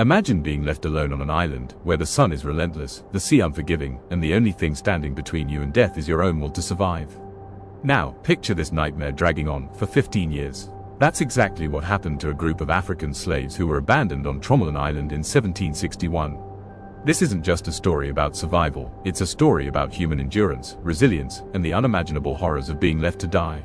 Imagine being left alone on an island where the sun is relentless, the sea unforgiving, and the only thing standing between you and death is your own will to survive. Now, picture this nightmare dragging on for 15 years. That's exactly what happened to a group of African slaves who were abandoned on Tromelin Island in 1761. This isn't just a story about survival, it's a story about human endurance, resilience, and the unimaginable horrors of being left to die.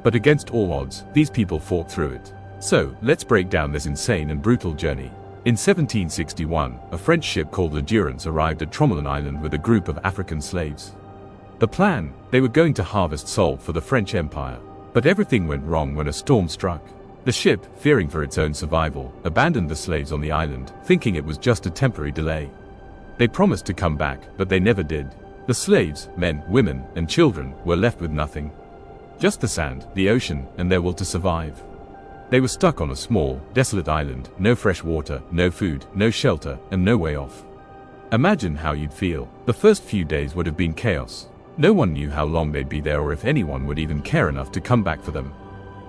But against all odds, these people fought through it. So, let's break down this insane and brutal journey. In 1761, a French ship called l'Endurance arrived at Tromelin Island with a group of African slaves. The plan: they were going to harvest salt for the French Empire. But everything went wrong when a storm struck. The ship, fearing for its own survival, abandoned the slaves on the island, thinking it was just a temporary delay. They promised to come back, but they never did. The slaves, men, women, and children, were left with nothing. Just the sand, the ocean, and their will to survive. They were stuck on a small, desolate island, no fresh water, no food, no shelter, and no way off. Imagine how you'd feel. The first few days would have been chaos. No one knew how long they'd be there or if anyone would even care enough to come back for them.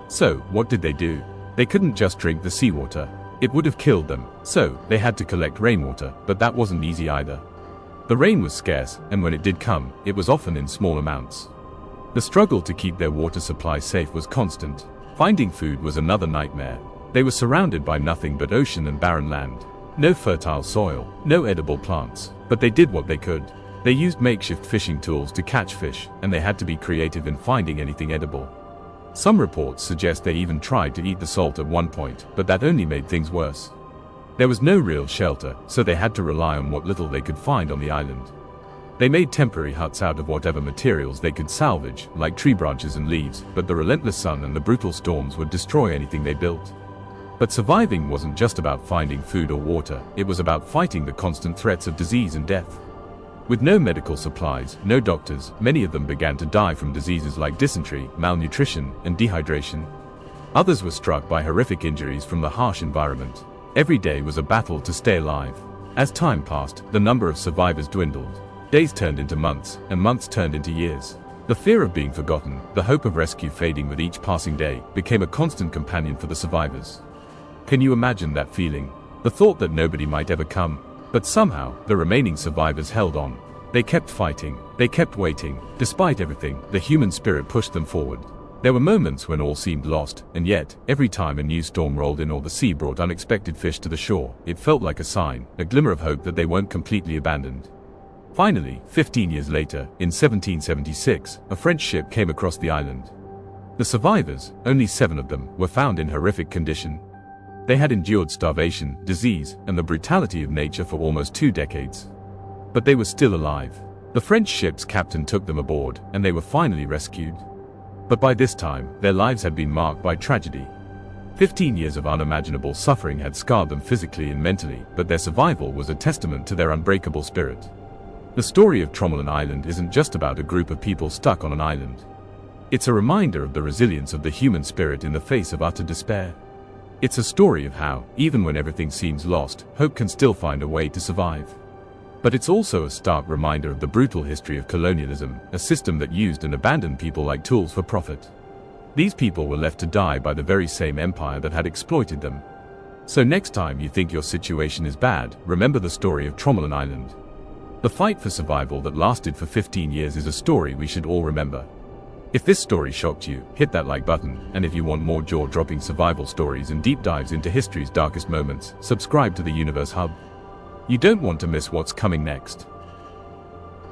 So, what did they do? They couldn't just drink the seawater. It would have killed them. So, they had to collect rainwater, but that wasn't easy either. The rain was scarce, and when it did come, it was often in small amounts. The struggle to keep their water supply safe was constant. Finding food was another nightmare. They were surrounded by nothing but ocean and barren land. No fertile soil, no edible plants, but they did what they could. They used makeshift fishing tools to catch fish, and they had to be creative in finding anything edible. Some reports suggest they even tried to eat the salt at one point, but that only made things worse. There was no real shelter, so they had to rely on what little they could find on the island. They made temporary huts out of whatever materials they could salvage, like tree branches and leaves, but the relentless sun and the brutal storms would destroy anything they built. But surviving wasn't just about finding food or water, it was about fighting the constant threats of disease and death. With no medical supplies, no doctors, many of them began to die from diseases like dysentery, malnutrition, and dehydration. Others were struck by horrific injuries from the harsh environment. Every day was a battle to stay alive. As time passed, the number of survivors dwindled. Days turned into months, and months turned into years. The fear of being forgotten, the hope of rescue fading with each passing day, became a constant companion for the survivors. Can you imagine that feeling? The thought that nobody might ever come. But somehow, the remaining survivors held on. They kept fighting, they kept waiting. Despite everything, the human spirit pushed them forward. There were moments when all seemed lost, and yet, every time a new storm rolled in or the sea brought unexpected fish to the shore, it felt like a sign, a glimmer of hope that they weren't completely abandoned. Finally, 15 years later, in 1776, a French ship came across the island. The survivors, only 7 of them, were found in horrific condition. They had endured starvation, disease, and the brutality of nature for almost 2 decades. But they were still alive. The French ship's captain took them aboard, and they were finally rescued. But by this time, their lives had been marked by tragedy. 15 years of unimaginable suffering had scarred them physically and mentally, but their survival was a testament to their unbreakable spirit. The story of Tromelin Island isn't just about a group of people stuck on an island. It's a reminder of the resilience of the human spirit in the face of utter despair. It's a story of how, even when everything seems lost, hope can still find a way to survive. But it's also a stark reminder of the brutal history of colonialism, a system that used and abandoned people like tools for profit. These people were left to die by the very same empire that had exploited them. So next time you think your situation is bad, remember the story of Tromelin Island. The fight for survival that lasted for 15 years is a story we should all remember. If this story shocked you, hit that like button, and if you want more jaw-dropping survival stories and deep dives into history's darkest moments, subscribe to the Universe Hub. You don't want to miss what's coming next.